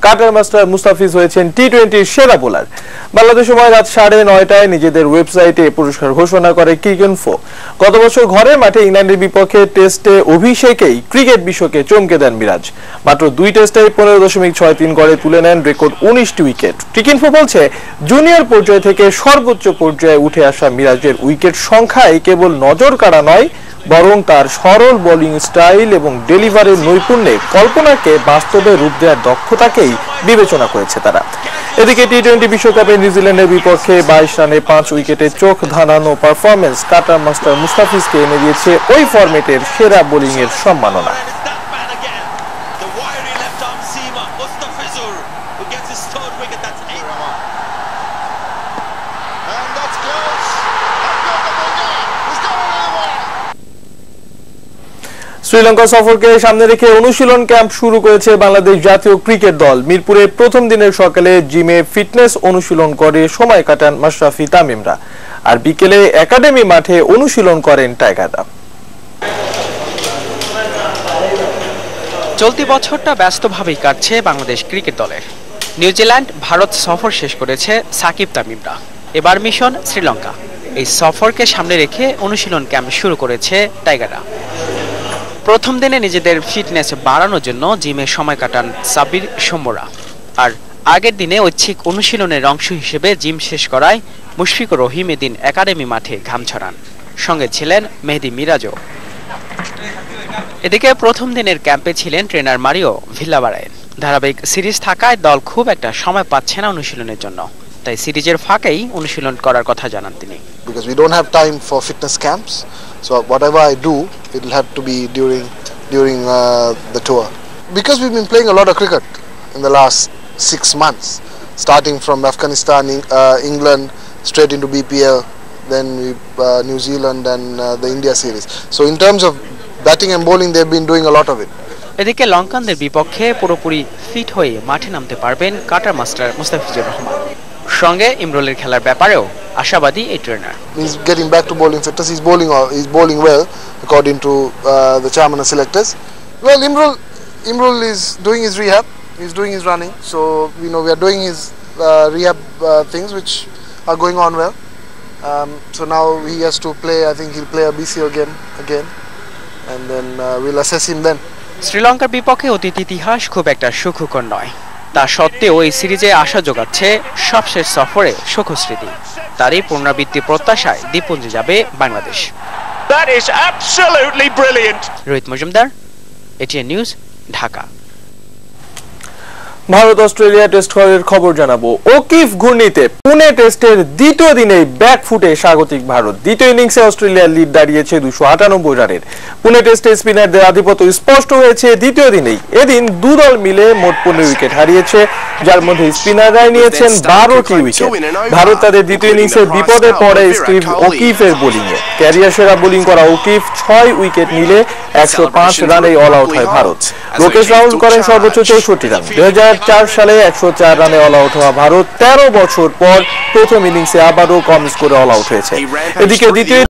Cutter master Mustafiz হয়েছেন টি-20 সেরা bowler. Bangladesh সময় রাত 9:30টায় নিজেদের ওয়েবসাইটে পুরস্কার ঘোষণা করে ক্রিকইনফো। গত বছর ঘরের মাঠে ইংল্যান্ডের বিপক্ষে টেস্টে অভিষেকেই ক্রিকেট বিশ্বকে চমকে দেন মিরাজ। মাত্র 2 টেস্টে 15.63 গড়ে তুলে নেন রেকর্ড 19টি উইকেট। ক্রিকইনফো বলছে, জুনিয়র পর্যায় থেকে সর্বোচ্চ পর্যায়ে উঠে আসা মিরাজের উইকেট সংখ্যায় কেবল নজর কাড়া নয়, বরং তার সরল বোলিং স্টাইল এবং ডেলিভারির নৈপুণ্যে কল্পনাকে বাস্তবে রূপ দেওয়ার দক্ষতাকেই বিবেচনা করেছে তারা। এদিকে টি-20 বিশ্বকাপে নিউজিল্যান্ডের বিপক্ষে 22 রানে 5 উইকেটে চোখ ধাঁধানো পারফরম্যান্স কাটার মাস্টার মুস্তাফিজকে এনে দিয়েছে ওই ফরম্যাটের সেরা বোলিংয়ের সম্মাননা। শ্রীলঙ্কা সফরকে সামনে রেখে অনুশীলন ক্যাম্প শুরু করেছে বাংলাদেশ জাতীয় ক্রিকেট দল। মিরপুরে প্রথম দিনের সকালে জিমে ফিটনেস অনুশীলন করে সময় কাটান মাশরাফি তামিমরা, আর বিকেলে একাডেমি মাঠে অনুশীলন করেন টাইগাররা। চলতি বছরটা ব্যস্তভাবেই কাটছে বাংলাদেশ ক্রিকেট দলের। নিউজিল্যান্ড, ভারত সফর শেষ করেছে সাকিব তামিমরা। এবার মিশন শ্রীলঙ্কা। এই সফরকে সামনে রেখে অনুশীলন ক্যাম্প শুরু করেছে টাইগাররা। প্রথম দিনে নিজেদের ফিটনেস বাড়ানোর জন্য জিমে সময় কাটান সাবির সৌম্যরা, আর আগের দিনে ঐচ্ছিক অনুশীলনের অংশ হিসেবে জিম শেষ করায় মুশফিকুর রহিম এদিন একাডেমি মাঠে ঘাম ছড়ান। সঙ্গে ছিলেন মেহেদী মিরাজও। এদিকে প্রথম দিনের ক্যাম্পে ছিলেন ট্রেনার মারিও ভিল্লাবারায়েন। ধারাবাহিক সিরিজ থাকায় দল খুব একটা সময় পাচ্ছে না অনুশীলনের জন্য, তাই সিরিজের ফাঁকেই অনুশীলন করার কথা জানান তিনি। Because we don't have time for fitness camps, so whatever I do, it will have to be during the tour. Because we've been playing a lot of cricket in the last 6 months, starting from Afghanistan, England, straight into BPL, then New Zealand and the India series. So in terms of batting and bowling, they've been doing a lot of it. এদিকে লঙ্কানদের বিপক্ষে পুরোপুরি fit হয়ে মাঠে নামতে পারবেন cutter master Mustafizur Rahman. সঙ্গে ইমরুলের খেলার ব্যাপারেও আশাবাদী এই trainer. He's getting back to bowling fitness. He's bowling well according to the chairman and selectors. Well, Imrul is doing his rehab. He's doing his running. So we are doing his rehab things which are going on well. So now he has to play. I think he'll play a BCO again, and then we'll assess him then. শ্রীলঙ্কার বিপক্ষে অতীত ইতিহাস খুব একটা সুখকর নয়। তা সত্ত্বেও এই সিরিজে আশা যোগাচ্ছে সবশেষ সফরে সুখস্মৃতি। তারই পুনরাবৃত্তি প্রত্যাশায় দ্বীপপুঞ্জে যাবে Bangladesh. That is absolutely brilliant. Rohit Majumdar, ATN news, Dhaka. Bharat Australia test খবর জানাবো। ওকিফ ঘূর্ণিতে পুনে টেস্টের দ্বিতীয় দিনেই ব্যাকফুটে স্বাগতিক ভারত। দ্বিতীয় ইনিংসে অস্ট্রেলিয়ার লিড দাঁড়িয়েছে 298 রানের। পুনে টেস্টে স্পিনারদের আধিপত্য স্পষ্ট হয়েছে দ্বিতীয় দিনেই। এদিন দুদল মিলে মোট 15 উইকেট হারিয়েছে, যার মধ্যে স্পিনাররাই নিয়েছেন 12টি উইকেট। ভারত তাদের দ্বিতীয় ইনিংসে বিপদে পড়ে স্টিভ ওকিফের বোলিংয়ে। ক্যারিয়ার সেরা বোলিং করা ওকিফ 6 উইকেট নিলে 105 রানেই অল আউট হয় ভারত। লোকেশ রাহুল করেন সর্বোচ্চ 64 রান। 2004 সালে 104 রানে অল আউট হওয়া ভারত 13 বছর পর প্রথম ইনিংসে আবারও কম স্কোরে অল আউট হয়েছে। এদিকে দ্বিতীয়